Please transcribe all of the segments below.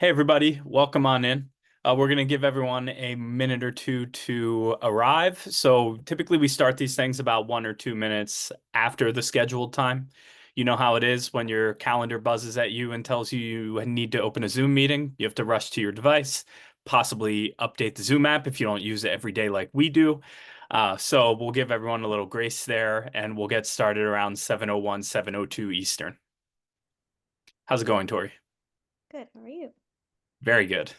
Hey, everybody, welcome on in. We're going to give everyone a minute or two to arrive. So typically we start these things about 1 or 2 minutes after the scheduled time. You know how it is when your calendar buzzes at you and tells you you need to open a Zoom meeting. You have to rush to your device, possibly update the Zoom app if you don't use it every day like we do. So we'll give everyone a little grace there and we'll get started around 7:01, 7:02 Eastern. How's it going, Tori? Good. How are you? Very good.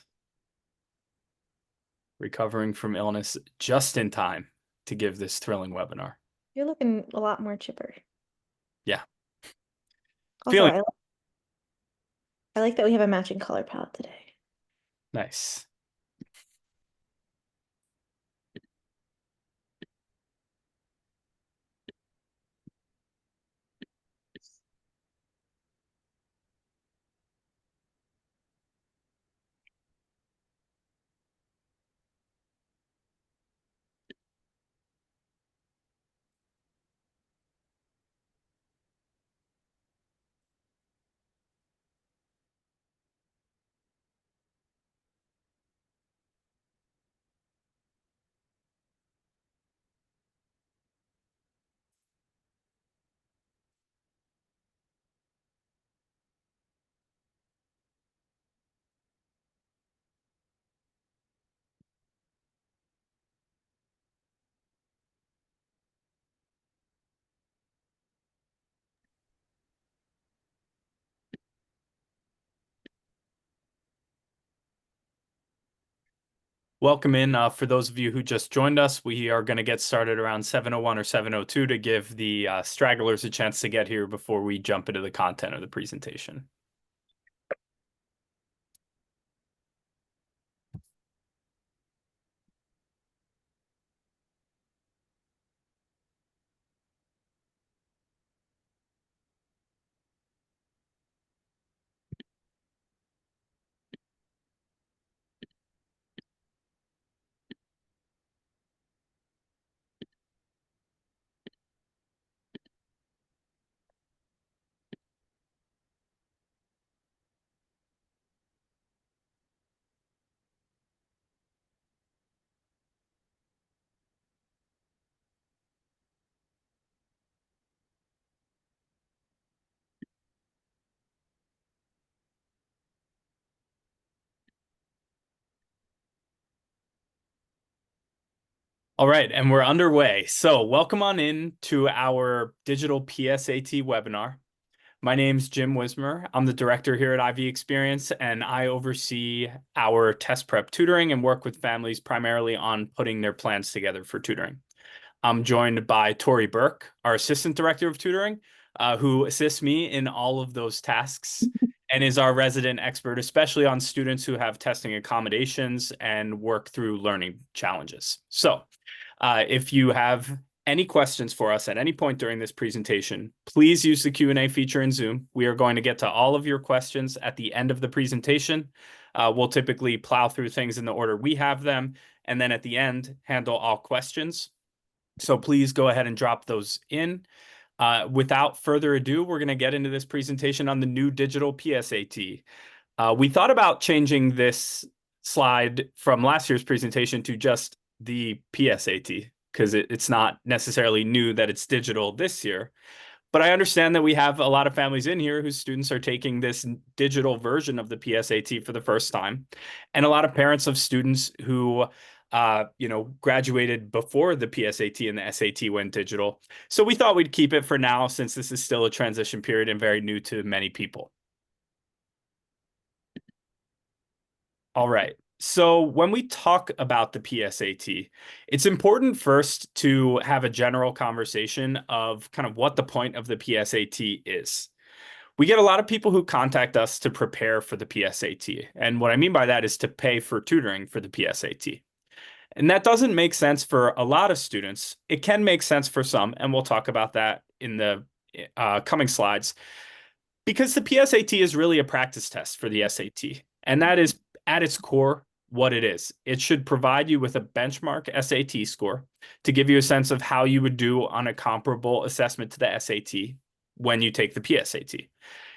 Recovering from illness just in time to give this thrilling webinar. You're looking a lot more chipper. Yeah, Also, feeling I like that we have a matching color palette today. nice. Welcome in. For those of you who just joined us, we are going to get started around 7:01 or 7:02 to give the stragglers a chance to get here before we jump into the content of the presentation. All right, and we're underway. So welcome on in to our digital PSAT webinar. My name's Jim Wismer. I'm the director here at IV Experience, and I oversee our test prep tutoring and work with families primarily on putting their plans together for tutoring. I'm joined by Tori Burke, our assistant director of tutoring, who assists me in all of those tasks and is our resident expert, especially on students who have testing accommodations and work through learning challenges. So if you have any questions for us at any point during this presentation, please use the Q&A feature in Zoom. We are going to get to all of your questions at the end of the presentation. We'll typically plow through things in the order we have them, and then at the end, handle all questions. So please go ahead and drop those in. Without further ado, we're going to get into this presentation on the new digital PSAT. We thought about changing this slide from last year's presentation to just the PSAT because it's not necessarily new that it's digital this year. But I understand that we have a lot of families in here whose students are taking this digital version of the PSAT for the first time, and a lot of parents of students who graduated before the PSAT and the SAT went digital. So we thought we'd keep it for now since this is still a transition period and very new to many people. All right. So when we talk about the PSAT, it's important first to have a general conversation of kind of what the point of the PSAT is. We get a lot of people who contact us to prepare for the PSAT. And what I mean by that is to pay for tutoring for the PSAT. And that doesn't make sense for a lot of students. It can make sense for some, and we'll talk about that in the coming slides, because the PSAT is really a practice test for the SAT. And that is at its core what it is. It should provide you with a benchmark SAT score to give you a sense of how you would do on a comparable assessment to the SAT when you take the PSAT.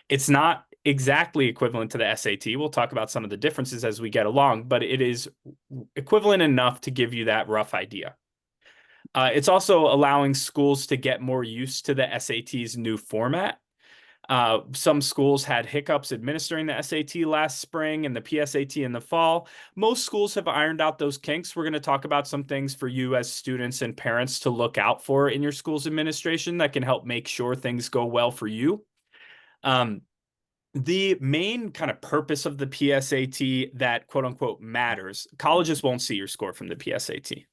It's not exactly equivalent to the SAT. We'll talk about some of the differences as we get along, but it is equivalent enough to give you that rough idea. It's also allowing schools to get more used to the SAT's new format. Some schools had hiccups administering the SAT last spring and the PSAT in the fall. Most schools have ironed out those kinks. We're going to talk about some things for you as students and parents to look out for in your school's administration that can help make sure things go well for you. The main kind of purpose of the PSAT that quote unquote matters, colleges won't see your score from the PSAT.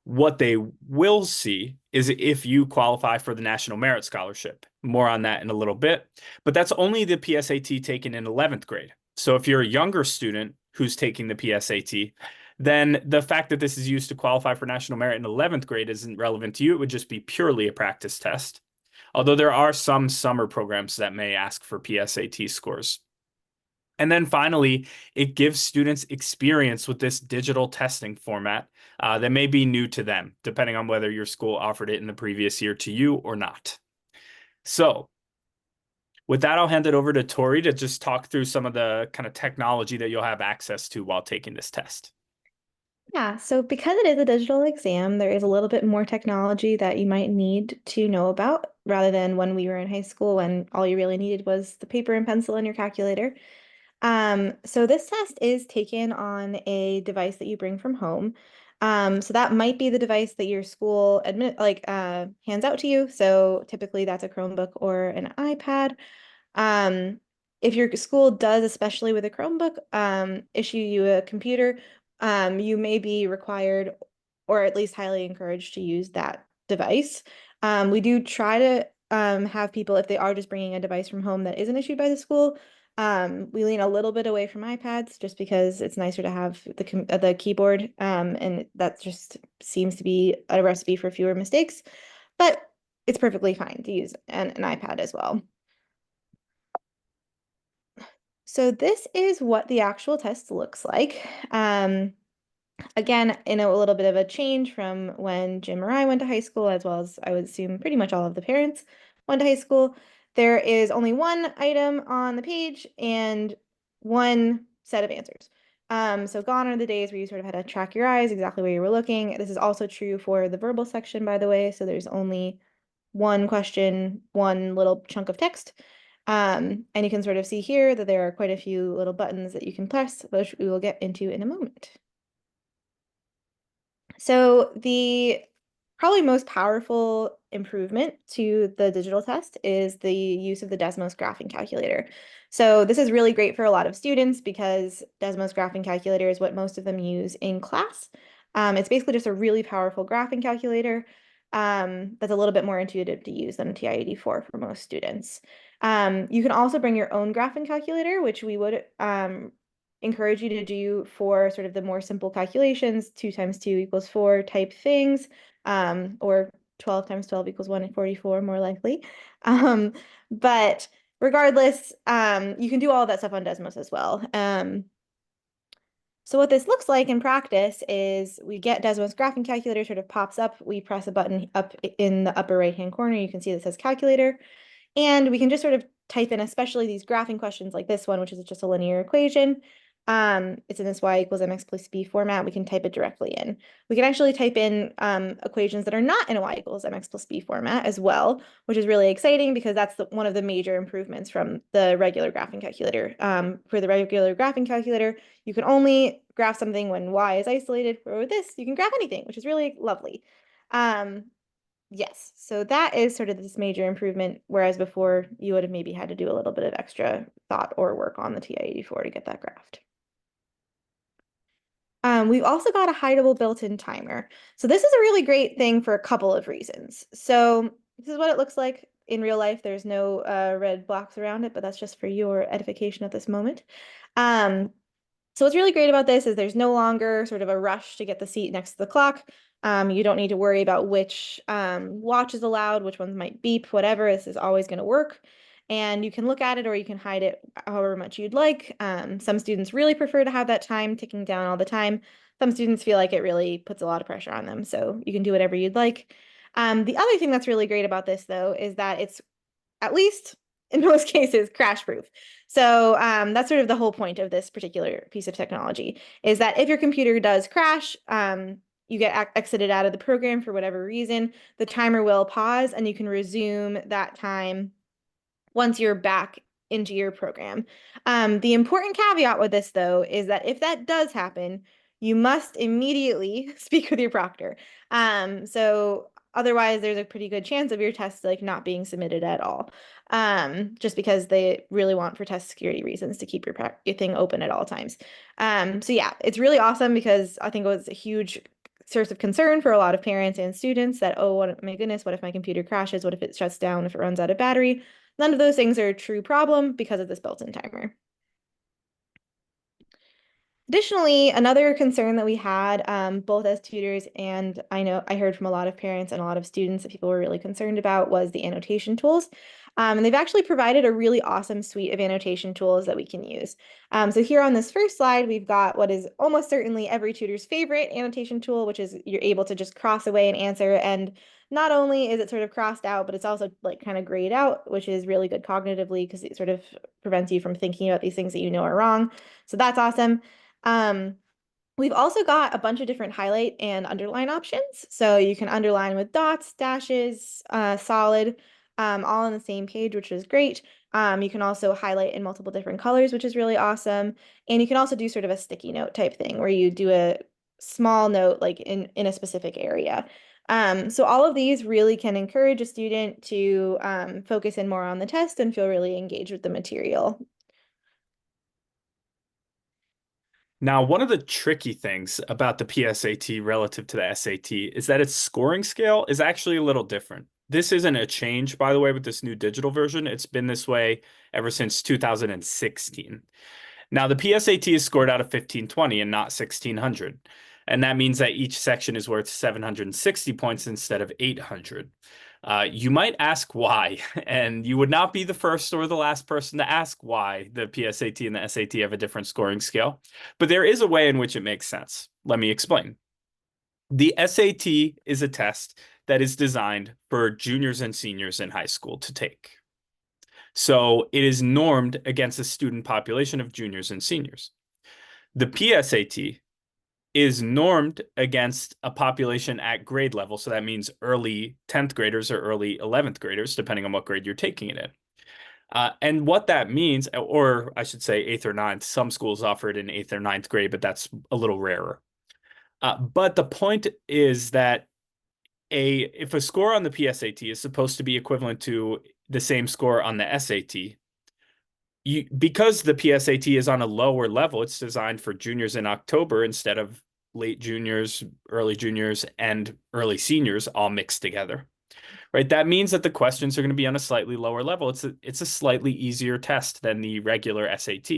What they will see is if you qualify for the National Merit Scholarship. More on that in a little bit. But that's only the PSAT taken in 11th grade. So if you're a younger student who's taking the PSAT, then the fact that this is used to qualify for National Merit in 11th grade isn't relevant to you. It would just be purely a practice test. Although there are some summer programs that may ask for PSAT scores. And then finally, it gives students experience with this digital testing format that may be new to them, depending on whether your school offered it in the previous year to you or not. So with that, I'll hand it over to Tori to just talk through some of the kind of technology that you'll have access to while taking this test. Yeah, so because it is a digital exam, there is a little bit more technology that you might need to know about rather than when we were in high school when all you really needed was the paper and pencil and your calculator. So this test is taken on a device that you bring from home. So that might be the device that your school hands out to you. So typically that's a Chromebook or an iPad. Um, if your school does, especially with a Chromebook, issue you a computer, you may be required or at least highly encouraged to use that device. We do try to have people, if they are just bringing a device from home that isn't issued by the school, we lean a little bit away from iPads just because it's nicer to have the keyboard, and that just seems to be a recipe for fewer mistakes. But it's perfectly fine to use an iPad as well. So this is what the actual test looks like. Again, in a little bit of a change from when Jim or I went to high school, as well as I would assume pretty much all of the parents went to high school. There is only one item on the page and one set of answers. So gone are the days where you sort of had to track your eyes exactly where you were looking. This is also true for the verbal section, by the way. So there's only one question, one little chunk of text. And you can sort of see here that there are quite a few little buttons that you can press, which we will get into in a moment. So the probably most powerful improvement to the digital test is the use of the Desmos graphing calculator. So this is really great for a lot of students because Desmos graphing calculator is what most of them use in class. It's basically just a really powerful graphing calculator that's a little bit more intuitive to use than a TI-84 for most students. You can also bring your own graphing calculator, which we would encourage you to do for sort of the more simple calculations, 2 times 2 equals 4 type things, or 12 times 12 equals 144 more likely. But regardless, you can do all of that stuff on Desmos as well. So what this looks like in practice is we get Desmos graphing calculator sort of pops up. We press a button up in the upper right-hand corner. You can see that says calculator. And we can just sort of type in, especially these graphing questions like this one, which is just a linear equation. It's in this y equals mx plus b format. We can type it directly in. We can actually type in equations that are not in a y equals mx plus b format as well, which is really exciting because that's one of the major improvements from the regular graphing calculator. For the regular graphing calculator, you can only graph something when y is isolated. Or with this, you can graph anything, which is really lovely. Yes, so that is sort of this major improvement, whereas before you would have maybe had to do a little bit of extra thought or work on the TI-84 to get that graphed. We've also got a hideable built-in timer. So this is a really great thing for a couple of reasons. So this is what it looks like in real life. There's no red blocks around it, but that's just for your edification at this moment. So what's really great about this is there's no longer sort of a rush to get the seat next to the clock. You don't need to worry about which watch is allowed, which ones might beep, whatever. This is always going to work. And you can look at it or you can hide it however much you'd like. Some students really prefer to have that time ticking down all the time. Some students feel like it really puts a lot of pressure on them. So you can do whatever you'd like. The other thing that's really great about this, though, is that it's at least in most cases, crash proof. So that's sort of the whole point of this particular piece of technology is that if your computer does crash, you get exited out of the program for whatever reason, the timer will pause and you can resume that time once you're back into your program. The important caveat with this, though, is that if that does happen, you must immediately speak with your proctor. So otherwise, there's a pretty good chance of your test like not being submitted at all, just because they really want for test security reasons to keep your thing open at all times. So yeah, it's really awesome because I think it was a huge source of concern for a lot of parents and students that, oh, what, my goodness, what if my computer crashes? What if it shuts down? If it runs out of battery? None of those things are a true problem because of this built-in timer. Additionally, another concern that we had, both as tutors and I know I heard from a lot of parents and a lot of students that people were really concerned about was the annotation tools. And they've actually provided a really awesome suite of annotation tools that we can use. So here on this first slide, we've got what is almost certainly every tutor's favorite annotation tool, which is you're able to just cross away an answer. And not only is it sort of crossed out, but it's also like kind of grayed out, which is really good cognitively because it sort of prevents you from thinking about these things that you know are wrong. So that's awesome. Um, we've also got a bunch of different highlight and underline options. So you can underline with dots, dashes, solid, all on the same page, which is great. You can also highlight in multiple different colors, which is really awesome. And you can also do sort of a sticky note type thing where you do a small note like in a specific area. So all of these really can encourage a student to focus in more on the test and feel really engaged with the material. Now, one of the tricky things about the PSAT relative to the SAT is that its scoring scale is actually a little different. This isn't a change, by the way, with this new digital version. It's been this way ever since 2016. Now, the PSAT is scored out of 1520 and not 1600. And that means that each section is worth 760 points instead of 800. You might ask why, and you would not be the first or the last person to ask why the PSAT and the SAT have a different scoring scale. But there is a way in which it makes sense. Let me explain. The SAT is a test that is designed for juniors and seniors in high school to take. So it is normed against a student population of juniors and seniors. The PSAT is normed against a population at grade level. So that means early 10th graders or early 11th graders, depending on what grade you're taking it in. And what that means, or I should say 8th or 9th, some schools offer it in 8th or 9th grade, but that's a little rarer. But the point is that if a score on the PSAT is supposed to be equivalent to the same score on the SAT, because the PSAT is on a lower level, it's designed for juniors in October instead of late juniors, early juniors, and early seniors all mixed together. Right? That means that the questions are going to be on a slightly lower level. It's a slightly easier test than the regular SAT.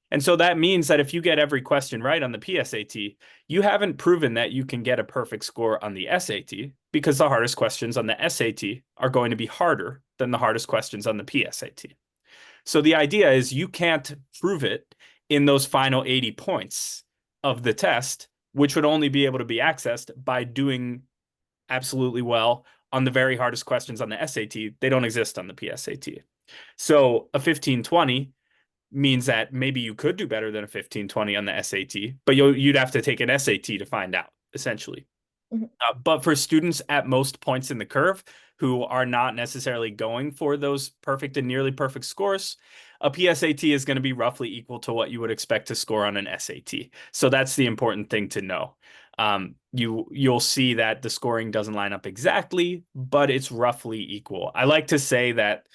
And so that means that if you get every question right on the PSAT, you haven't proven that you can get a perfect score on the SAT because the hardest questions on the SAT are going to be harder than the hardest questions on the PSAT. So the idea is you can't prove it in those final 80 points of the test, which would only be able to be accessed by doing absolutely well on the very hardest questions on the SAT. They don't exist on the PSAT. So a 1520 means that maybe you could do better than a 1520 on the SAT, but you'd have to take an SAT to find out, essentially. Mhm. But for students at most points in the curve who are not necessarily going for those perfect and nearly perfect scores, a PSAT is going to be roughly equal to what you would expect to score on an SAT. So that's the important thing to know. You'll see that the scoring doesn't line up exactly, but it's roughly equal. I like to say that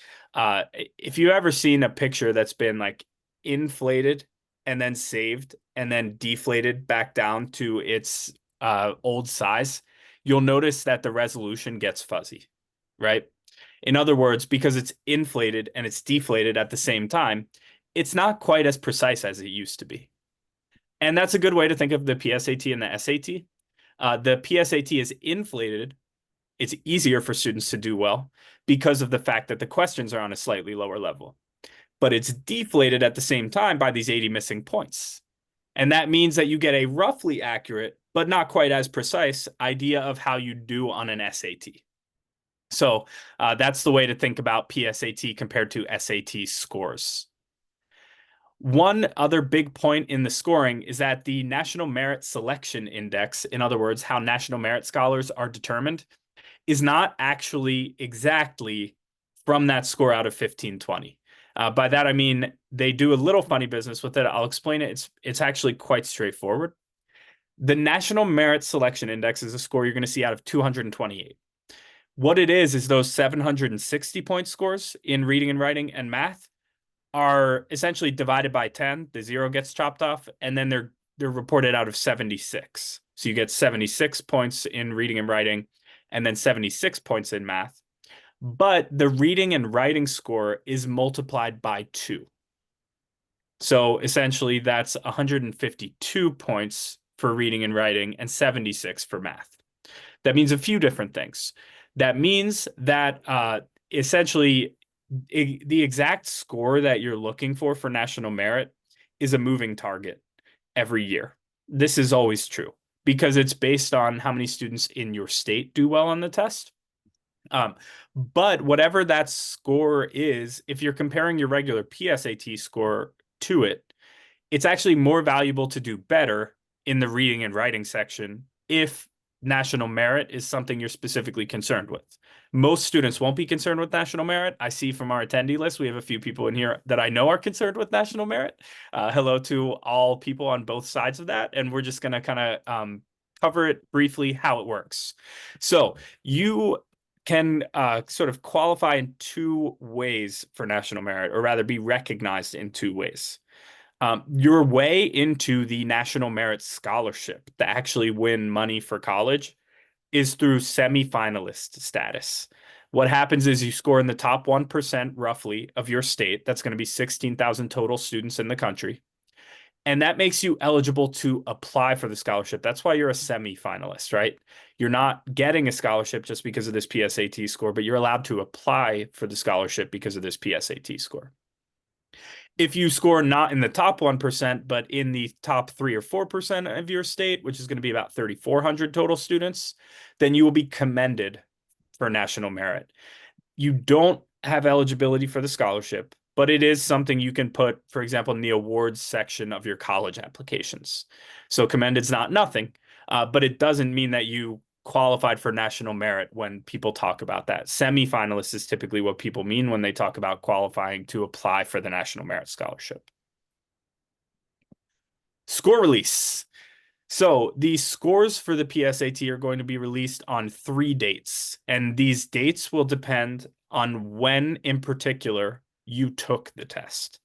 if you've ever seen a picture that's been like inflated and then saved and then deflated back down to its old size, you'll notice that the resolution gets fuzzy, right? In other words, because it's inflated and it's deflated at the same time, it's not quite as precise as it used to be. And that's a good way to think of the PSAT and the SAT. The PSAT is inflated. It's easier for students to do well because of the fact that the questions are on a slightly lower level. But it's deflated at the same time by these 80 missing points. And that means that you get a roughly accurate, but not quite as precise idea of how you do on an SAT. So that's the way to think about PSAT compared to SAT scores. One other big point in the scoring is that the National Merit Selection Index, in other words, how national merit scholars are determined, is not actually exactly from that score out of 1520. By that, I mean they do a little funny business with it. I'll explain it. It's actually quite straightforward. The National Merit Selection Index is a score you're going to see out of 228. What it is those 760 point scores in reading and writing and math are essentially divided by 10. The zero gets chopped off, and then they're reported out of 76. So you get 76 points in reading and writing, and then 76 points in math. But the reading and writing score is multiplied by 2. So essentially, that's 152 points for reading and writing and 76 for math. That means a few different things. That means that essentially the exact score that you're looking for national merit is a moving target every year. This is always true because it's based on how many students in your state do well on the test. But whatever that score is, if you're comparing your regular PSAT score to it, it's actually more valuable to do better in the reading and writing section if national merit is something you're specifically concerned with. Most students won't be concerned with national merit. I see from our attendee list, we have a few people in here that I know are concerned with national merit. Hello to all people on both sides of that. And we're just going to kind of cover it briefly how it works. So you can sort of qualify in 2 ways for national merit, or rather be recognized in 2 ways. Your way into the National Merit Scholarship to actually win money for college is through semifinalist status. What happens is you score in the top 1% roughly of your state. That's going to be 16,000 total students in the country. And that makes you eligible to apply for the scholarship. That's why you're a semifinalist, right? You're not getting a scholarship just because of this PSAT score, but you're allowed to apply for the scholarship because of this PSAT score. If you score not in the top 1%, but in the top 3 or 4% of your state, which is going to be about 3,400 total students, then you will be commended for national merit. You don't have eligibility for the scholarship, but it is something you can put, for example, in the awards section of your college applications. So commended's not nothing, but it doesn't mean that you qualified for national merit when people talk about that. Semifinalist is typically what people mean when they talk about qualifying to apply for the National Merit Scholarship. Score release. So the scores for the PSAT are going to be released on 3 dates, and these dates will depend on when in particular you took the test.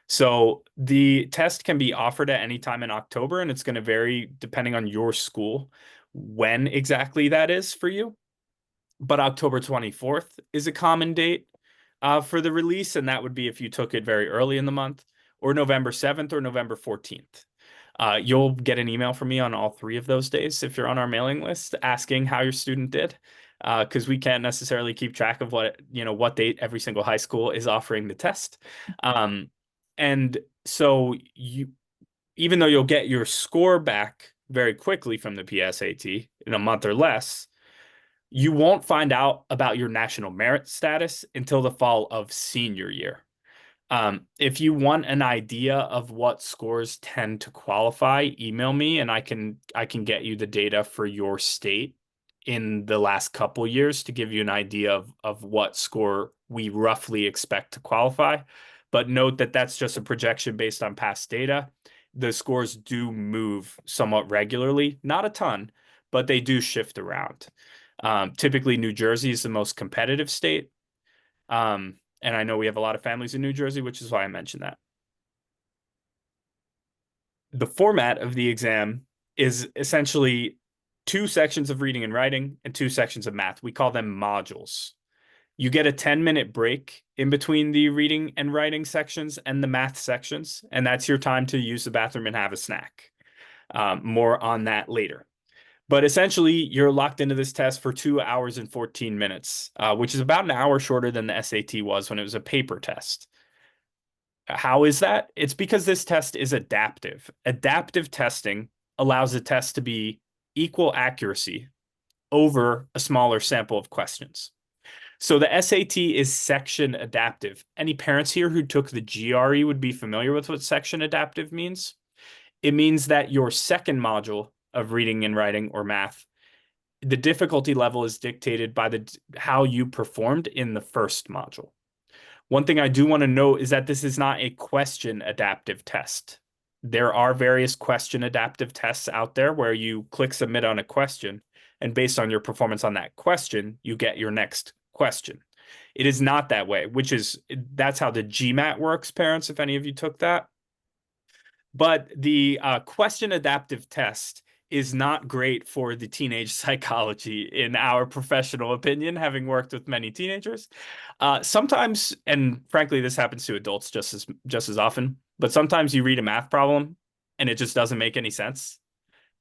So the test can be offered at any time in October, and it's going to vary depending on your school when exactly that is for you. But October 24th is a common date for the release, and that would be if you took it very early in the month, or November 7th or November 14th. You'll get an email from me on all 3 of those days if you're on our mailing list asking how your student did, because we can't necessarily keep track of what date every single high school is offering the test. And so even though you'll get your score back very quickly from the PSAT in a month or less, you won't find out about your national merit status until the fall of senior year. If you want an idea of what scores tend to qualify, email me and I can get you the data for your state in the last couple years to give you an idea of what score we roughly expect to qualify. But note that that's just a projection based on past data. The scores do move somewhat regularly, not a ton, but they do shift around. Typically, New Jersey is the most competitive state. And I know we have a lot of families in New Jersey, which is why I mentioned that. The format of the exam is essentially 2 sections of reading and writing and 2 sections of math. We call them modules. You get a 10-minute break in between the reading and writing sections and the math sections, and that's your time to use the bathroom and have a snack. More on that later. But essentially, you're locked into this test for 2 hours and 14 minutes, which is about an hour shorter than the SAT was when it was a paper test. How is that? It's because this test is adaptive. Adaptive testing allows the test to be equal accuracy over a smaller sample of questions. So the SAT is section adaptive. Any parents here who took the GRE would be familiar with what section adaptive means. It means that your second module of reading and writing or math, the difficulty level is dictated by how you performed in the first module. One thing I do want to note is that this is not a question adaptive test. There are various question adaptive tests out there where you click submit on a question, and based on your performance on that question, you get your next question. It is not that way, that's how the GMAT works, parents, if any of you took that. But the question adaptive test is not great for the teenage psychology, in our professional opinion, having worked with many teenagers. Sometimes, and frankly, this happens to adults just as often, but sometimes you read a math problem and it just doesn't make any sense.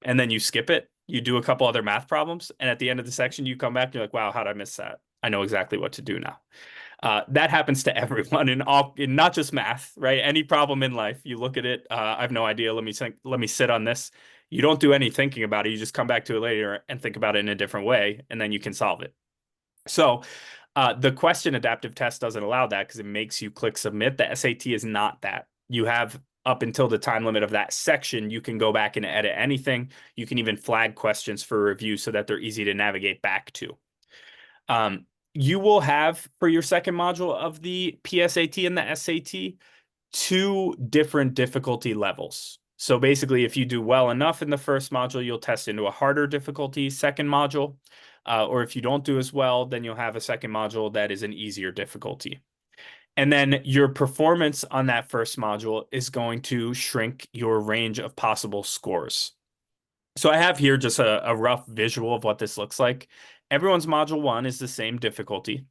And then you skip it. You do a couple other math problems, and at the end of the section, you come back and you're like, wow, how did I miss that? I know exactly what to do now. That happens to everyone in not just math, right? Any problem in life, you look at it. I have no idea. Let me sit on this. You don't do any thinking about it. You just come back to it later and think about it in a different way, and then you can solve it. So the question adaptive test doesn't allow that because it makes you click submit. The SAT is not that. You have up until the time limit of that section, you can go back and edit anything. You can even flag questions for review so that they're easy to navigate back to. You will have, for your second module of the PSAT and the SAT, two different difficulty levels. So basically, if you do well enough in the first module, you'll test into a harder difficulty second module. Or if you don't do as well, then you'll have a second module that is an easier difficulty. And then your performance on that first module is going to shrink your range of possible scores. So I have here just a rough visual of what this looks like. Everyone's module 1 is the same difficulty.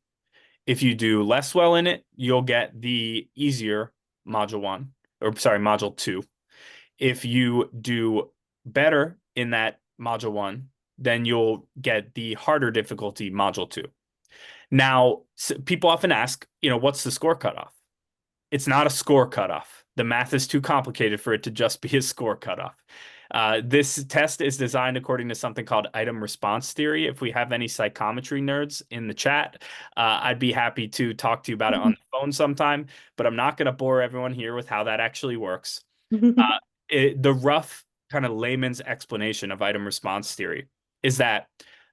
If you do less well in it, you'll get the easier module 2. If you do better in that module 1, then you'll get the harder difficulty module 2. Now, people often ask, what's the score cutoff? It's not a score cutoff. The math is too complicated for it to just be a score cutoff. This test is designed according to something called item response theory. If we have any psychometry nerds in the chat, I'd be happy to talk to you about it on the phone sometime, but I'm not going to bore everyone here with how that actually works. The rough kind of layman's explanation of item response theory is that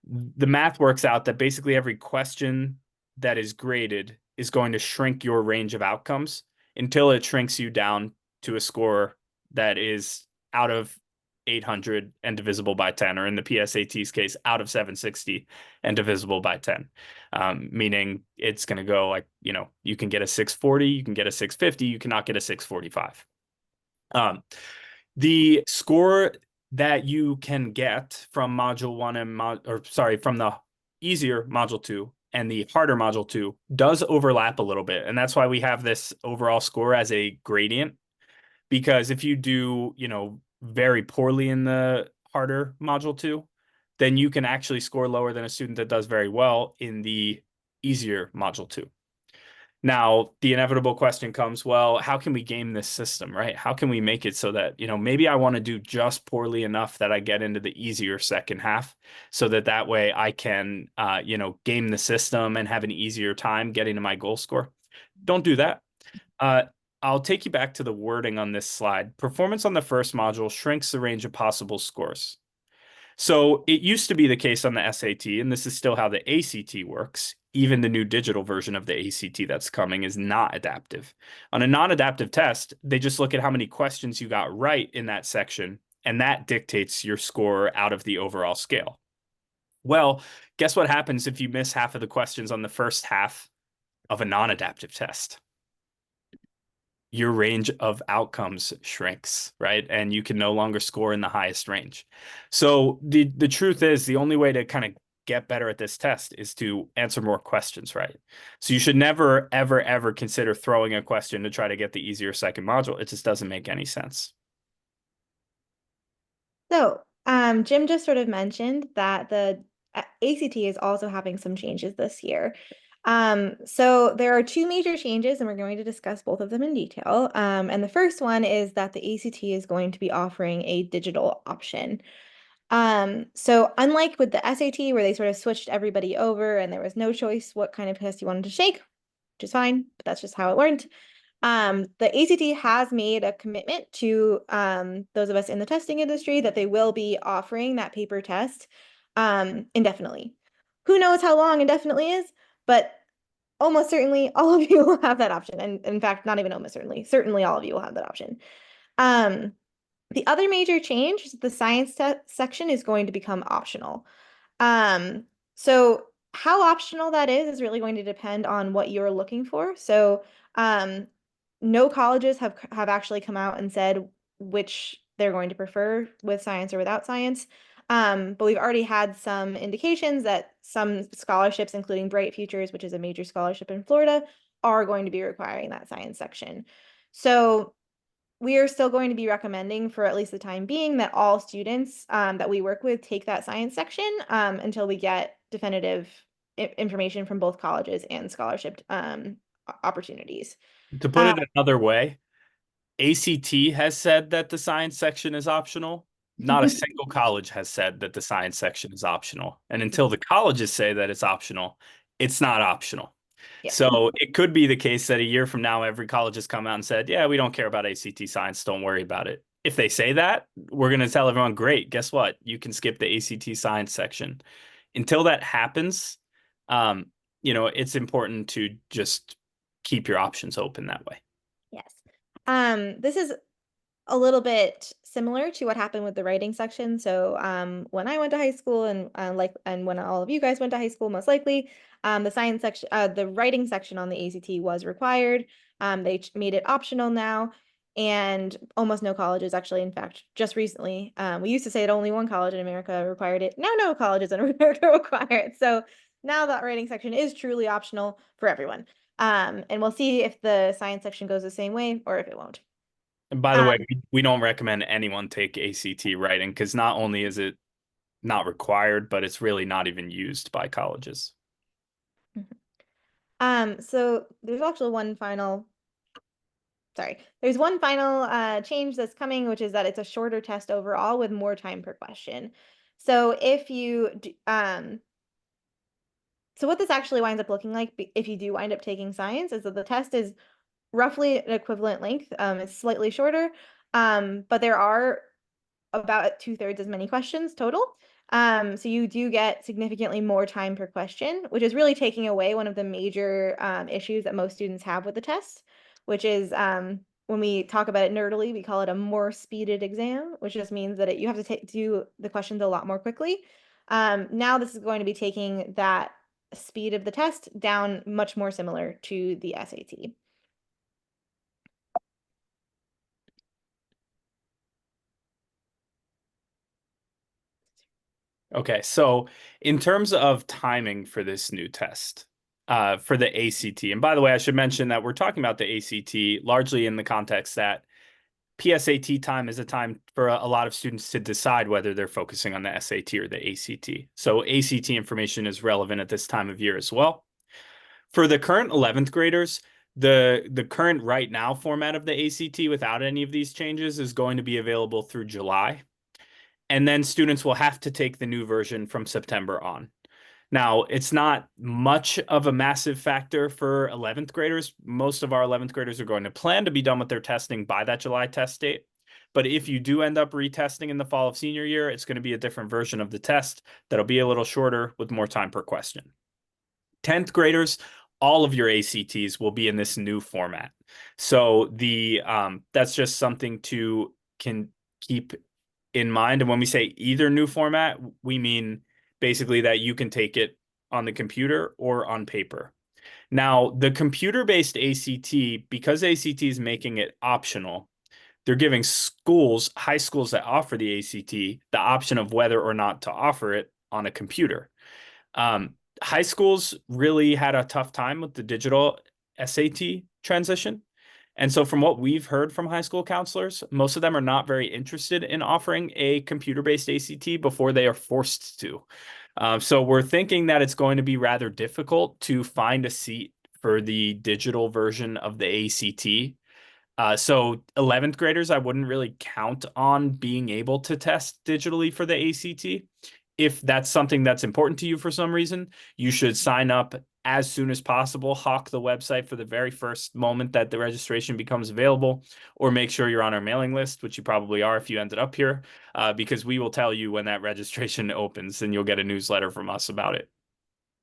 the math works out that basically every question that is graded is going to shrink your range of outcomes until it shrinks you down to a score that is out of 800 and divisible by 10, or in the PSAT's case, out of 760 and divisible by 10. Meaning it's going to go like, you can get a 640, you can get a 650, you cannot get a 645. The score that you can get from module 1 and from the easier module 2 and the harder module 2 does overlap a little bit. And that's why we have this overall score as a gradient. Because if you do, very poorly in the harder module 2, then you can actually score lower than a student that does very well in the easier module 2. Now, the inevitable question comes, well, how can we game this system, right? How can we make it so that, maybe I want to do just poorly enough that I get into the easier second half so that way I can, game the system and have an easier time getting to my goal score. Don't do that. I'll take you back to the wording on this slide. Performance on the first module shrinks the range of possible scores. So it used to be the case on the SAT, and this is still how the ACT works. Even the new digital version of the ACT that's coming is not adaptive. On a non-adaptive test, they just look at how many questions you got right in that section, and that dictates your score out of the overall scale. Well, guess what happens if you miss half of the questions on the first half of a non-adaptive test? Your range of outcomes shrinks, right? And you can no longer score in the highest range. So the truth is, the only way to kind of get better at this test is to answer more questions, right? So you should never, ever, ever consider throwing a question to try to get the easier second module. It just doesn't make any sense. So, Jim just sort of mentioned that the ACT is also having some changes this year. So there are two major changes, and we're going to discuss both of them in detail. And the first one is that the ACT is going to be offering a digital option. So unlike with the SAT where they sort of switched everybody over and there was no choice what kind of test you wanted to take, which is fine, but that's just how it went. The ACT has made a commitment to those of us in the testing industry that they will be offering that paper test indefinitely. Who knows how long indefinitely is, but almost certainly all of you will have that option. And in fact, not even almost certainly all of you will have that option. Um, the other major change is the science section is going to become optional. Um, so how optional that is really going to depend on what you're looking for. So, no colleges have actually come out and said which they're going to prefer with science or without science. But we've already had some indications that some scholarships, including Bright Futures, which is a major scholarship in Florida, are going to be requiring that science section. So we are still going to be recommending for at least the time being that all students that we work with take that science section until we get definitive information from both colleges and scholarship opportunities. To put Uh, it another way, ACT has said that the science section is optional. Not a single college has said that the science section is optional. And until the colleges say that it's optional, it's not optional. yeah. So it could be the case that a year from now, every college has come out and said, yeah, we don't care about ACT science. Don't worry about it. If they say that, we're going to tell everyone, great, guess what? You can skip the ACT science section. Until that happens, um, it's important to just keep your options open that way. Yes. This is a little bit similar to what happened with the writing section. So when I went to high school and when all of you guys went to high school, most likely, the science section, the writing section on the ACT was required. They made it optional now, and almost no colleges actually, in fact, just recently, we used to say that only one college in America required it. Now no colleges in America require it. So now that writing section is truly optional for everyone. And we'll see if the science section goes the same way or if it won't. And by the way, Um, we don't recommend anyone take ACT writing because not only is it not required, but it's really not even used by colleges. so there's one final change that's coming, which is that it's a shorter test overall with more time per question. So so what this actually winds up looking like if you do wind up taking science is that the test is roughly an equivalent length. It's slightly shorter, but there are about 2/3 as many questions total. So you do get significantly more time per question, which is really taking away one of the major issues that most students have with the test, which is when we talk about it nerdily, we call it a more speeded exam, which just means that you have to do the questions a lot more quickly. Now this is going to be taking that speed of the test down much more similar to the SAT. Okay, so in terms of timing for this new test, for the ACT, and by the way, I should mention that we're talking about the ACT largely in the context that PSAT time is a time for a lot of students to decide whether they're focusing on the SAT or the ACT. So ACT information is relevant at this time of year as well. For the current 11th graders, the current right now format of the ACT without any of these changes is going to be available through July. And then students will have to take the new version from September on. Now, it's not much of a massive factor for 11th graders. Most of our 11th graders are going to plan to be done with their testing by that July test date. But if you do end up retesting in the fall of senior year, it's going to be a different version of the test that'll be a little shorter with more time per question. 10th graders, all of your ACTs will be in this new format. So that's just something to can keep in mind. And when we say either new format, we mean basically that you can take it on the computer or on paper. Now, the computer-based ACT, because ACT is making it optional, they're giving schools, high schools that offer the ACT, the option of whether or not to offer it on a computer. High schools really had a tough time with the digital SAT transition. And so, from what we've heard from high school counselors, most of them are not very interested in offering a computer based ACT before they are forced to. So, we're thinking that it's going to be rather difficult to find a seat for the digital version of the ACT So 11th graders, I wouldn't really count on being able to test digitally for the ACT. If that's something that's important to you for some reason, you should sign up as soon as possible. Hawk the website for the very first moment that the registration becomes available, or make sure you're on our mailing list, which you probably are if you ended up here, because we will tell you when that registration opens and you'll get a newsletter from us about it.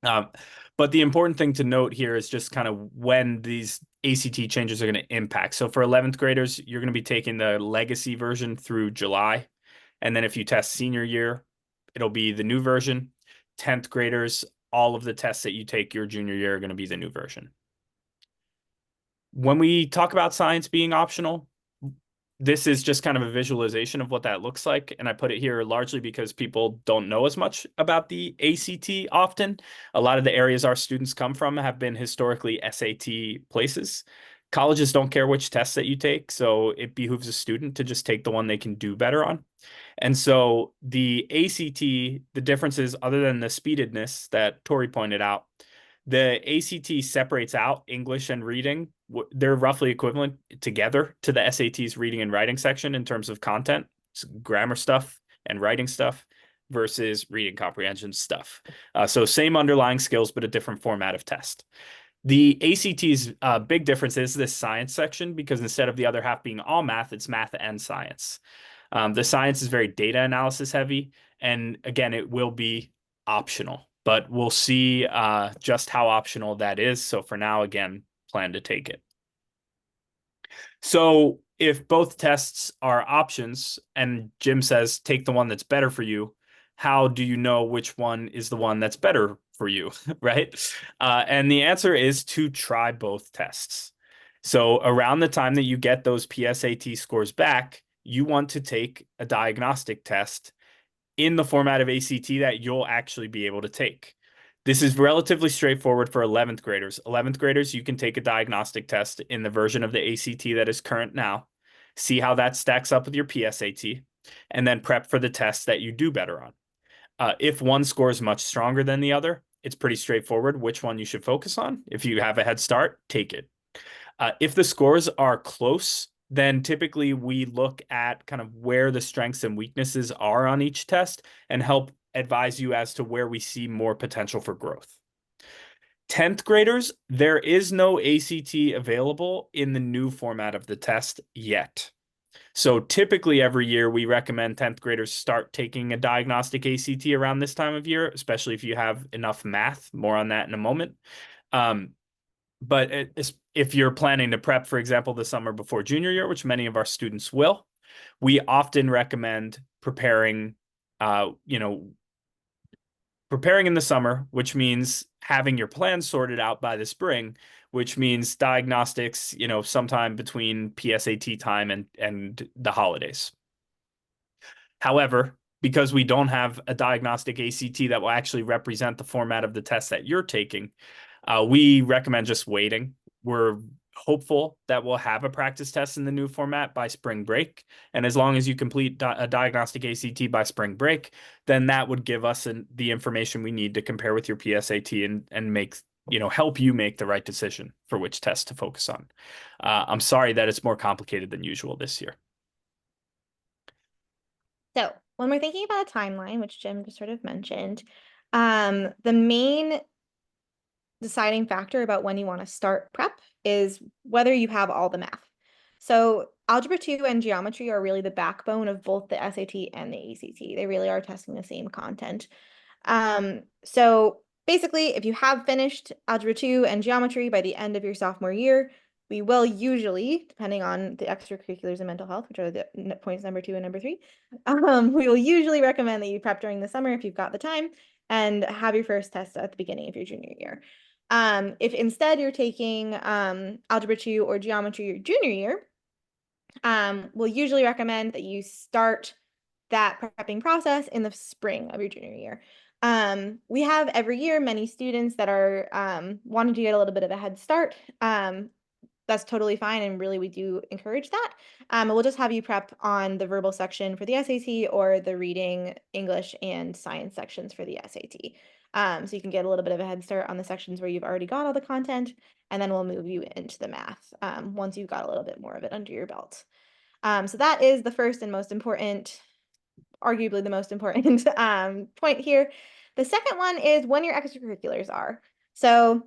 Um, but the important thing to note here is just kind of when these ACT changes are going to impact. So for 11th graders, you're going to be taking the legacy version through July. And then if you test senior year, it'll be the new version. 10th graders, all of the tests that you take your junior year are going to be the new version. When we talk about science being optional, this is just kind of a visualization of what that looks like. And I put it here largely because people don't know as much about the ACT often. A lot of the areas our students come from have been historically SAT places. Colleges don't care which tests that you take, so it behooves a student to just take the one they can do better on. And so the ACT, the differences other than the speededness that Tori pointed out, the ACT separates out English and reading. They're roughly equivalent together to the SAT's reading and writing section in terms of content, grammar stuff and writing stuff versus reading comprehension stuff. So same underlying skills, but a different format of test. The ACT's big difference is this science section because instead of the other half being all math, it's math and science. The science is very data analysis heavy. And again, it will be optional, but we'll see just how optional that is. So for now, again, plan to take it. So if both tests are options and Jim says take the one that's better for you, how do you know which one is the one that's better for you, right? And the answer is to try both tests. So around the time that you get those PSAT scores back, you want to take a diagnostic test in the format of ACT that you'll actually be able to take. This is relatively straightforward for 11th graders. 11th graders, you can take a diagnostic test in the version of the ACT that is current now, see how that stacks up with your PSAT, and then prep for the test that you do better on. If one scores much stronger than the other, it's pretty straightforward which one you should focus on. If you have a head start, take it. If the scores are close, then typically we look at kind of where the strengths and weaknesses are on each test and help advise you as to where we see more potential for growth. 10th graders, there is no ACT available in the new format of the test yet. So typically every year we recommend 10th graders start taking a diagnostic ACT around this time of year, especially if you have enough math. More on that in a moment. But if you're planning to prep, for example, the summer before junior year, which many of our students will, we often recommend preparing, preparing in the summer, which means having your plans sorted out by the spring, which means diagnostics, sometime between PSAT time and the holidays. However, because we don't have a diagnostic ACT that will actually represent the format of the test that you're taking, we recommend just waiting. We're hopeful that we'll have a practice test in the new format by spring break. And as long as you complete a diagnostic ACT by spring break, then that would give us the information we need to compare with your PSAT and make, help you make the right decision for which test to focus on. I'm sorry that it's more complicated than usual this year. So when we're thinking about a timeline, which Jim just sort of mentioned, the main deciding factor about when you want to start prep is whether you have all the math. So Algebra 2 and geometry are really the backbone of both the SAT and the ACT. They really are testing the same content. So basically, if you have finished Algebra 2 and geometry by the end of your sophomore year, we will usually, depending on the extracurriculars and mental health, which are the points number 2 and number 3, we will usually recommend that you prep during the summer if you've got the time and have your first test at the beginning of your junior year. If instead you're taking Algebra 2 or geometry your junior year, we'll usually recommend that you start that prepping process in the spring of your junior year. We have every year many students that are wanting to get a little bit of a head start. That's totally fine, and really we do encourage that. We'll just have you prep on the verbal section for the SAT or the reading, English, and science sections for the SAT. So you can get a little bit of a head start on the sections where you've already got all the content, and then we'll move you into the math once you've got a little bit more of it under your belt. So that is the first and most important, arguably the most important point here. The second one is when your extracurriculars are. So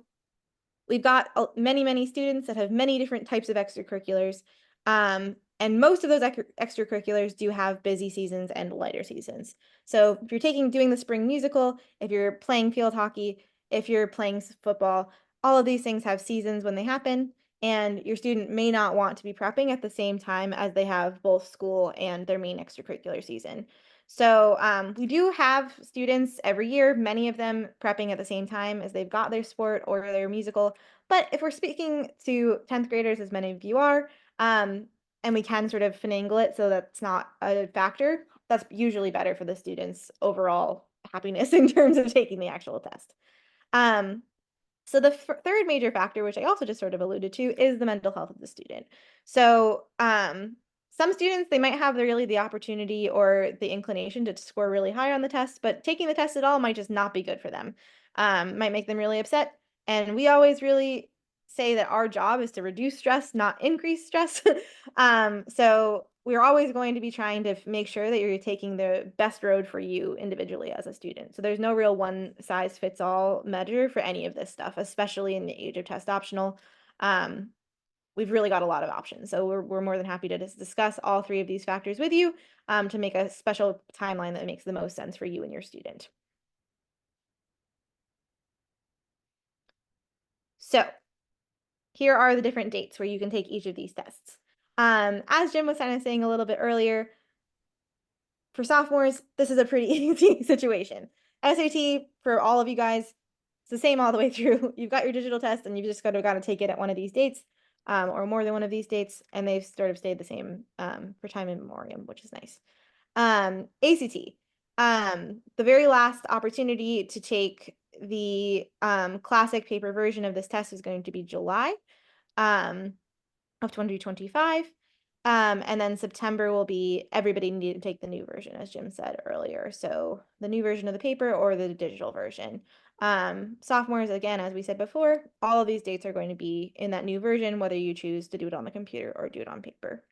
we've got many, many students that have many different types of extracurriculars. And most of those extracurriculars do have busy seasons and lighter seasons. So if you're doing the spring musical, if you're playing field hockey, if you're playing football, all of these things have seasons when they happen, and your student may not want to be prepping at the same time as they have both school and their main extracurricular season. So we do have students every year, many of them prepping at the same time as they've got their sport or their musical. But if we're speaking to 10th graders, as many of you are, and we can sort of finagle it so that's not a factor, that's usually better for the students' overall happiness in terms of taking the actual test. So the third major factor, which I also just sort of alluded to, is the mental health of the student. So some students, they might have the opportunity or the inclination to score really high on the test, but taking the test at all might just not be good for them. Might make them really upset. And we always really say that our job is to reduce stress, not increase stress. So we're always going to be trying to make sure that you're taking the best road for you individually as a student. So there's no real one size fits all measure for any of this stuff, especially in the age of test optional. We've really got a lot of options. So we're more than happy to discuss all three of these factors with you to make a special timeline that makes the most sense for you and your student. So here are the different dates where you can take each of these tests. As Jim was kind of saying a little bit earlier, for sophomores, this is a pretty easy situation. SAT, for all of you guys, it's the same all the way through. You've got your digital test, and you've just got to take it at one of these dates, or more than one of these dates, and they've sort of stayed the same for time in memoriam, which is nice. ACT, the very last opportunity to take the classic paper version of this test is going to be July of 2025. And then September will be everybody needed to take the new version, as Jim said earlier. So the new version of the paper or the digital version. Sophomores, again, as we said before, all of these dates are going to be in that new version, whether you choose to do it on the computer or do it on paper.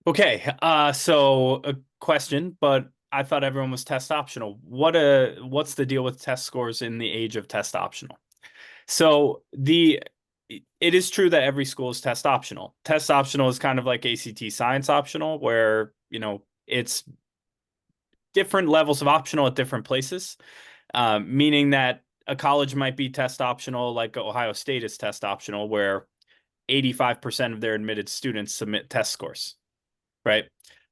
Okay, so a question, but I thought everyone was test optional. What's the deal with test scores in the age of test optional? So it is true that every school is test optional. Test optional is kind of like ACT science optional, where, it's different levels of optional at different places, meaning that a college might be test optional, like Ohio State is test optional, where 85% of their admitted students submit test scores, right?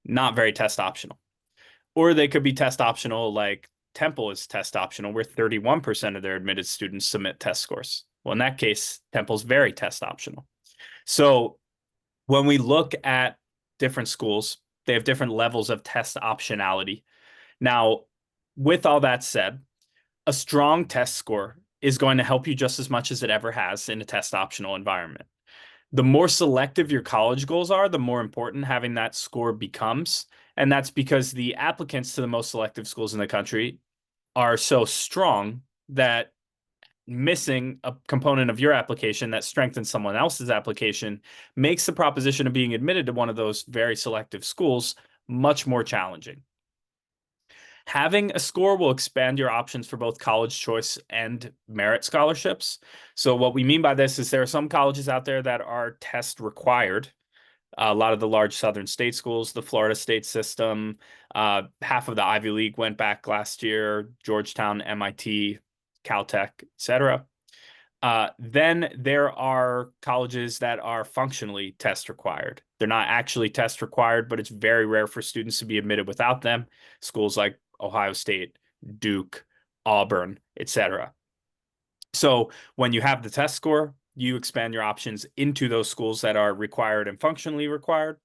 Not very test optional. Or they could be test optional, like Temple is test optional, where 31% of their admitted students submit test scores. Well, in that case, Temple's very test optional. So when we look at different schools, they have different levels of test optionality. Now, with all that said, a strong test score is going to help you just as much as it ever has in a test optional environment. The more selective your college goals are, the more important having that score becomes. And that's because the applicants to the most selective schools in the country are so strong that missing a component of your application that strengthens someone else's application makes the proposition of being admitted to one of those very selective schools much more challenging. Having a score will expand your options for both college choice and merit scholarships. So what we mean by this is there are some colleges out there that are test required. A lot of the large southern state schools, the Florida state system, half of the Ivy League went back last year, Georgetown, MIT, Caltech, etc. Then there are colleges that are functionally test required. They're not actually test required, but it's very rare for students to be admitted without them. Schools like Ohio State, Duke, Auburn, etc. So when you have the test score, you expand your options into those schools that are required and functionally required.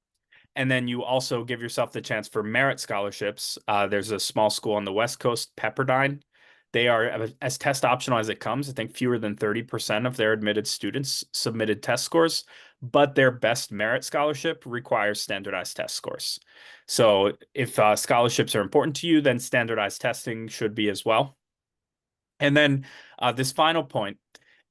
And then you also give yourself the chance for merit scholarships. There's a small school on the West Coast, Pepperdine, They are as test optional as it comes. I think fewer than 30% of their admitted students submitted test scores, but their best merit scholarship requires standardized test scores. So if scholarships are important to you, then standardized testing should be as well. And then this final point,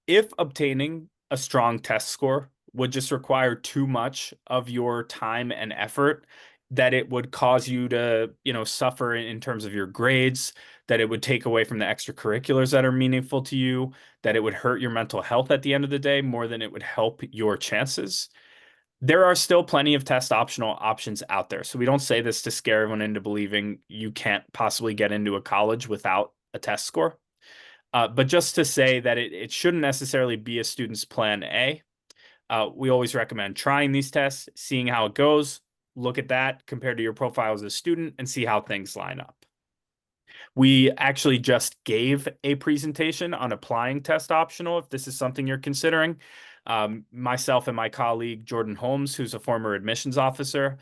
if obtaining a strong test score would just require too much of your time and effort, that it would cause you to, suffer in terms of your grades, that it would take away from the extracurriculars that are meaningful to you, that it would hurt your mental health at the end of the day more than it would help your chances. There are still plenty of test optional options out there. So we don't say this to scare everyone into believing you can't possibly get into a college without a test score. But just to say that it shouldn't necessarily be a student's plan A. We always recommend trying these tests, seeing how it goes, look at that compared to your profile as a student, and see how things line up. We actually just gave a presentation on applying test optional, if this is something you're considering. Myself and my colleague, Jordan Holmes, who's a former admissions officer,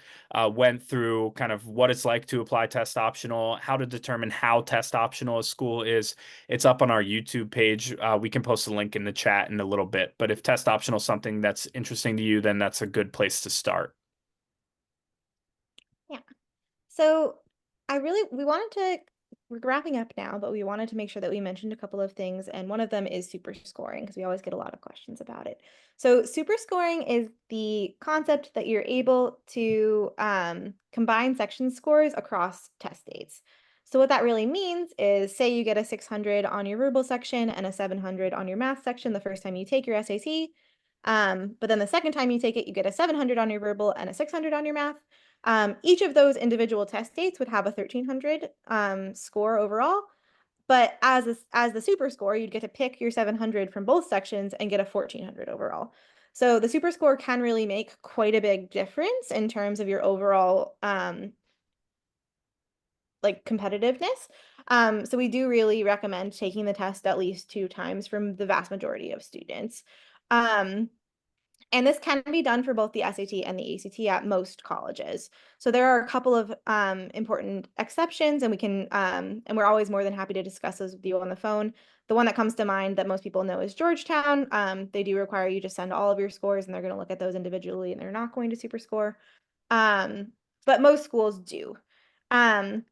went through kind of what it's like to apply test optional, how to determine how test optional a school is. It's up on our YouTube page. We can post a link in the chat in a little bit. But if test optional is something that's interesting to you, then that's a good place to start. Yeah. So we're wrapping up now, but we wanted to make sure that we mentioned a couple of things, and one of them is super scoring, because we always get a lot of questions about it. So super scoring is the concept that you're able to combine section scores across test dates. So what that really means is, say you get a 600 on your verbal section and a 700 on your math section the first time you take your SAT, but then the second time you take it, you get a 700 on your verbal and a 600 on your math. Each of those individual test dates would have a 1300 score overall, but as the super score, you'd get to pick your 700 from both sections and get a 1400 overall. So the super score can really make quite a big difference in terms of your overall like competitiveness. So we do really recommend taking the test at least 2 times from the vast majority of students. And this can be done for both the SAT and the ACT at most colleges. So there are a couple of important exceptions, and we're always more than happy to discuss those with you on the phone. The one that comes to mind that most people know is Georgetown. They do require you to send all of your scores, and they're going to look at those individually, and they're not going to super score. But most schools do. The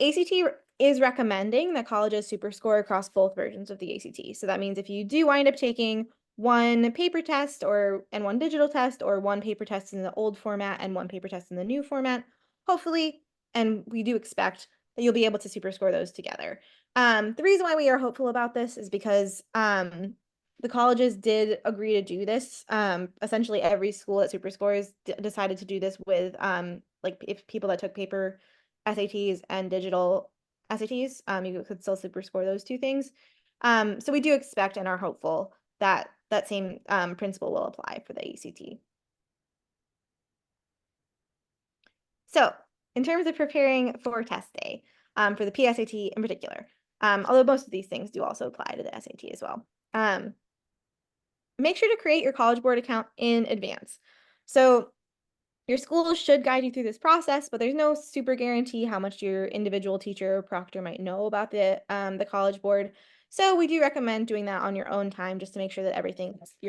ACT is recommending that colleges super score across both versions of the ACT. So that means if you do wind up taking one paper test and one digital test, or one paper test in the old format and one paper test in the new format, hopefully, and we do expect that you'll be able to super score those together. The reason why we are hopeful about this is because the colleges did agree to do this. Essentially, every school that super scores decided to do this with like if people that took paper SATs and digital SATs, you could still super score those two things. So we do expect and are hopeful that that same principle will apply for the ACT. So in terms of preparing for test day, for the PSAT in particular, although most of these things do also apply to the SAT as well, make sure to create your College Board account in advance. So your school should guide you through this process, but there's no super guarantee how much your individual teacher or proctor might know about the College Board. So we do recommend doing that on your own time, just to make sure that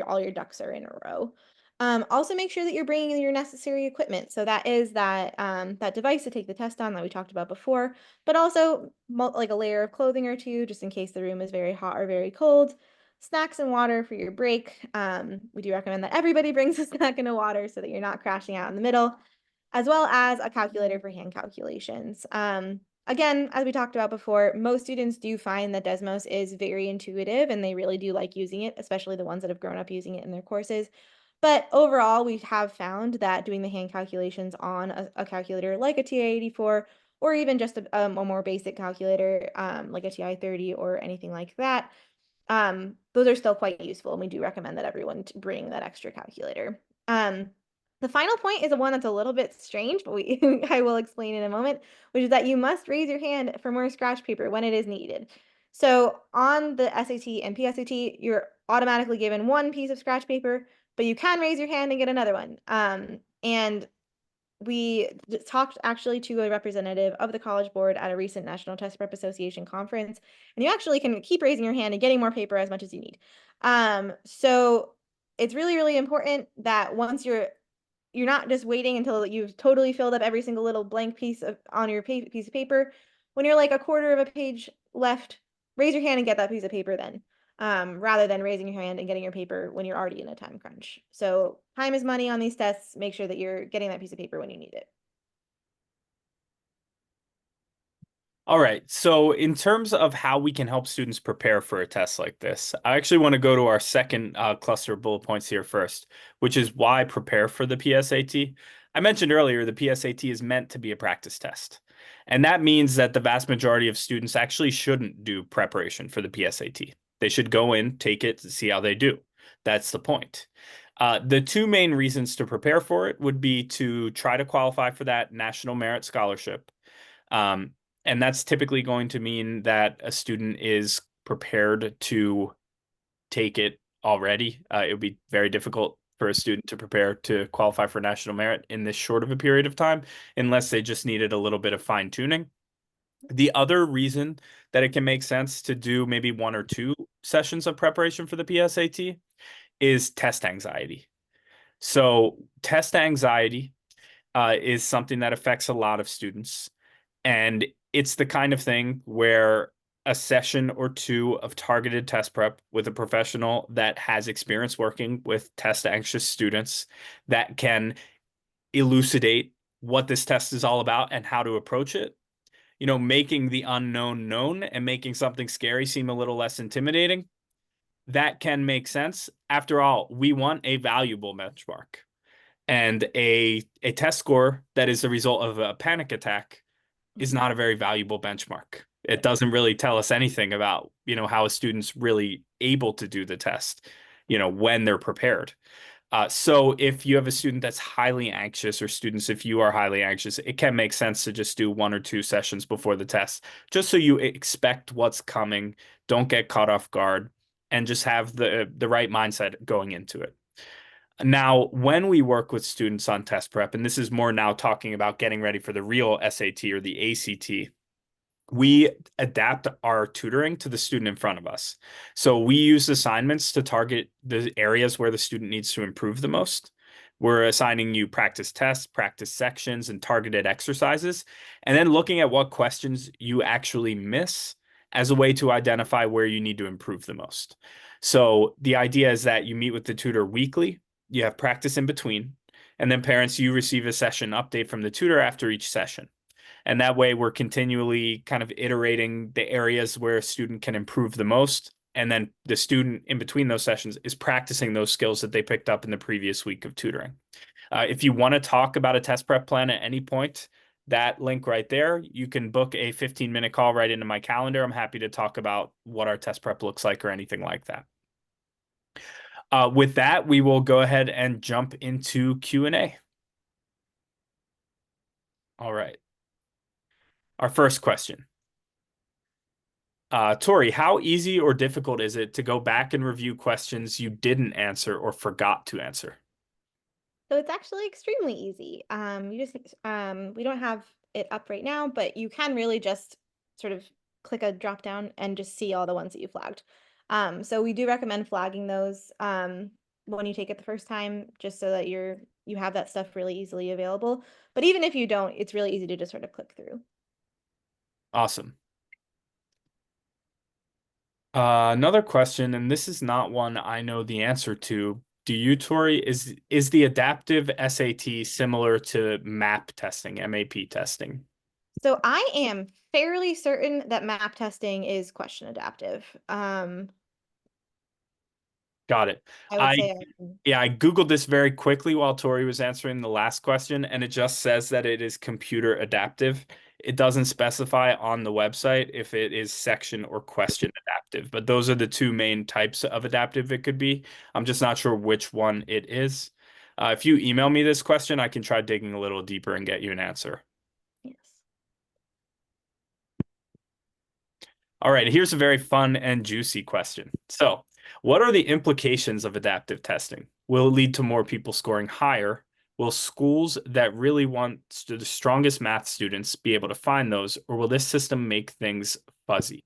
all your ducks are in a row. Also make sure that you're bringing your necessary equipment. So that is that device to take the test on that we talked about before, but also like a layer of clothing or two, just in case the room is very hot or very cold. Snacks and water for your break. We do recommend that everybody brings a snack and a water so that you're not crashing out in the middle, as well as a calculator for hand calculations. Again, as we talked about before, most students do find that Desmos is very intuitive, and they really do like using it, especially the ones that have grown up using it in their courses. But overall, we have found that doing the hand calculations on a calculator like a TI-84, or even just a more basic calculator like a TI-30 or anything like that, those are still quite useful, and we do recommend that everyone bring that extra calculator. The final point is the one that's a little bit strange, but I will explain in a moment, which is that you must raise your hand for more scratch paper when it is needed. So on the SAT and PSAT, you're automatically given one piece of scratch paper, but you can raise your hand and get another one. And we talked actually to a representative of the College Board at a recent National Test Prep Association conference, and you actually can keep raising your hand and getting more paper as much as you need. So it's really, really important that once you're not just waiting until you've totally filled up every single little blank piece on your piece of paper. When you're like a quarter of a page left, raise your hand and get that piece of paper then, rather than raising your hand and getting your paper when you're already in a time crunch. So time is money on these tests. Make sure that you're getting that piece of paper when you need it. All right. So, in terms of how we can help students prepare for a test like this, I actually want to go to our second cluster of bullet points here first, which is why prepare for the PSAT. I mentioned earlier the PSAT is meant to be a practice test. And that means that the vast majority of students actually shouldn't do preparation for the PSAT. They should go in, take it, see how they do. That's the point. The two main reasons to prepare for it would be to try to qualify for that National Merit Scholarship. Um, and that's typically going to mean that a student is prepared to take it already. It would be very difficult for a student to prepare to qualify for national merit in this short of a period of time, unless they just needed a little bit of fine tuning. The other reason that it can make sense to do maybe one or two sessions of preparation for the PSAT is test anxiety. So, test anxiety is something that affects a lot of students. And it's the kind of thing where a session or two of targeted test prep with a professional that has experience working with test anxious students that can elucidate what this test is all about and how to approach it. You know, making the unknown known and making something scary seem a little less intimidating. That can make sense. After all, we want a valuable benchmark. And a test score that is the result of a panic attack is not a very valuable benchmark. It doesn't really tell us anything about, how a student's really able to do the test, when they're prepared. So if you have a student that's highly anxious, or students, if you are highly anxious, it can make sense to just do one or two sessions before the test, just so you expect what's coming, don't get caught off guard, and just have the right mindset going into it. Now, when we work with students on test prep, and this is more now talking about getting ready for the real SAT or the ACT, we adapt our tutoring to the student in front of us. So we use assignments to target the areas where the student needs to improve the most. We're assigning you practice tests, practice sections, and targeted exercises, and then looking at what questions you actually miss as a way to identify where you need to improve the most. So the idea is that you meet with the tutor weekly, you have practice in between, and then parents, you receive a session update from the tutor after each session. And that way, we're continually kind of iterating the areas where a student can improve the most. And then the student in between those sessions is practicing those skills that they picked up in the previous week of tutoring. If you want to talk about a test prep plan at any point, that link right there, you can book a 15-minute call right into my calendar. I'm happy to talk about what our test prep looks like or anything like that. With that, we will go ahead and jump into Q&A. All right. Our first question. Tori, how easy or difficult is it to go back and review questions you didn't answer or forgot to answer? So it's actually extremely easy. We don't have it up right now, but you can really just sort of click a drop down and just see all the ones that you flagged. So we do recommend flagging those when you take it the first time, just so that you have that stuff really easily available. But even if you don't, it's really easy to just sort of click through. Awesome. Another question, and this is not one I know the answer to. Do you, Tori, is the adaptive SAT similar to MAP testing, MAP testing? So I am fairly certain that map testing is question adaptive. Got it. I would I say Yeah, I Googled this very quickly while Tori was answering the last question, and it just says that it is computer adaptive. It doesn't specify on the website if it is section or question adaptive, but those are the two main types of adaptive it could be. I'm just not sure which one it is. If you email me this question, I can try digging a little deeper and get you an answer. yes. All right, here's a very fun and juicy question. What are the implications of adaptive testing? Will it lead to more people scoring higher? Will schools that really want the strongest math students be able to find those, or will this system make things fuzzy?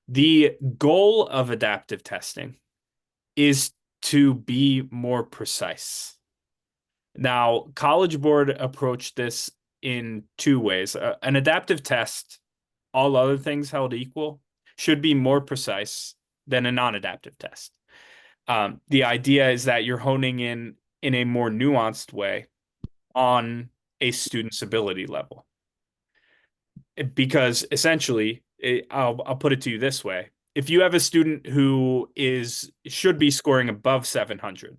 The goal of adaptive testing is to be more precise. Now, College Board approached this in two ways. An adaptive test, all other things held equal, should be more precise than a non-adaptive test. The idea is that you're honing in a more nuanced way on a student's ability level. Because essentially, I'll put it to you this way. If you have a student who should be scoring above 700,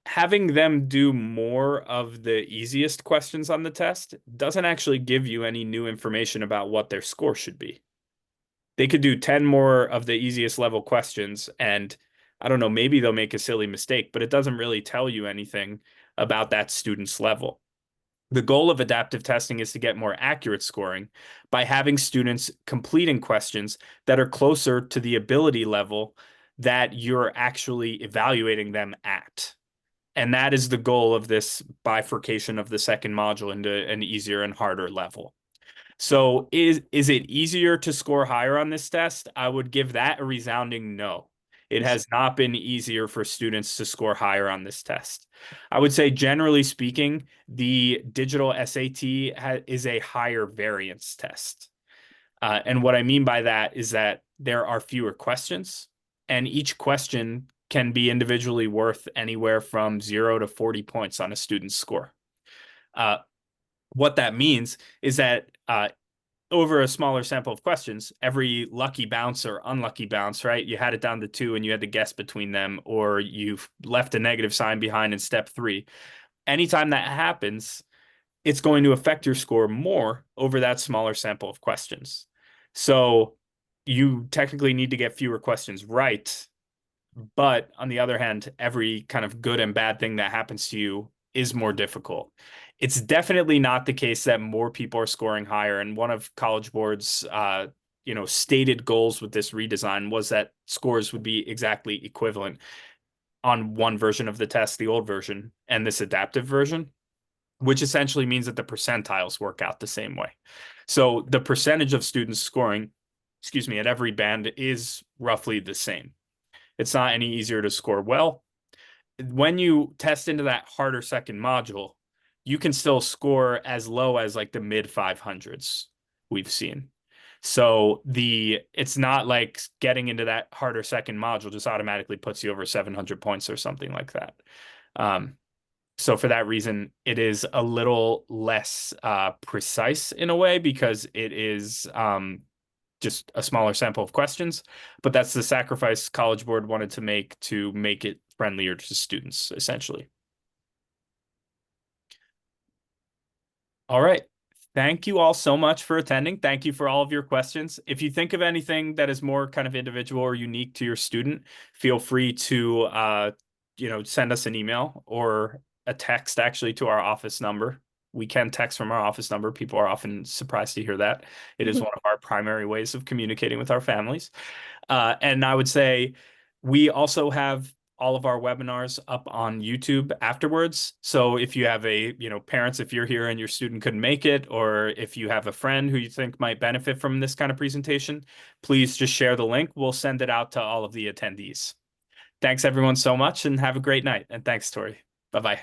having them do more of the easiest questions on the test doesn't actually give you any new information about what their score should be. They could do 10 more of the easiest level questions, and I don't know, maybe they'll make a silly mistake, but it doesn't really tell you anything about that student's level. The goal of adaptive testing is to get more accurate scoring by having students completing questions that are closer to the ability level that you're actually evaluating them at. And that is the goal of this bifurcation of the second module into an easier and harder level. So is it easier to score higher on this test? I would give that a resounding no. It has not been easier for students to score higher on this test. I would say, generally speaking, the digital SAT is a higher variance test. And what I mean by that is that there are fewer questions, and each question can be individually worth anywhere from 0 to 40 points on a student's score. What that means is that over a smaller sample of questions, every lucky bounce or unlucky bounce, right? You had it down to 2 and you had to guess between them, or you've left a negative sign behind in step 3. Anytime that happens, it's going to affect your score more over that smaller sample of questions. So you technically need to get fewer questions right. But on the other hand, every kind of good and bad thing that happens to you is more difficult. It's definitely not the case that more people are scoring higher. And one of College Board's stated goals with this redesign was that scores would be exactly equivalent on one version of the test, the old version, and this adaptive version, which essentially means that the percentiles work out the same way. So the percentage of students scoring, at every band is roughly the same. It's not any easier to score well. When you test into that harder second module, you can still score as low as like the mid 500s we've seen. So it's not like getting into that harder second module just automatically puts you over 700 points or something like that. So for that reason, it is a little less precise in a way because it is just a smaller sample of questions, but that's the sacrifice College Board wanted to make it friendlier to students, essentially. All right. Thank you all so much for attending. Thank you for all of your questions. If you think of anything that is more kind of individual or unique to your student, feel free to send us an email or a text actually to our office number. We can text from our office number. People are often surprised to hear that. It is one of our primary ways of communicating with our families. And I would say we also have all of our webinars up on YouTube afterwards. So if you have parents, if you're here and your student couldn't make it, or if you have a friend who you think might benefit from this kind of presentation, please just share the link. We'll send it out to all of the attendees. Thanks everyone so much and have a great night. And thanks, Tori. Bye-bye.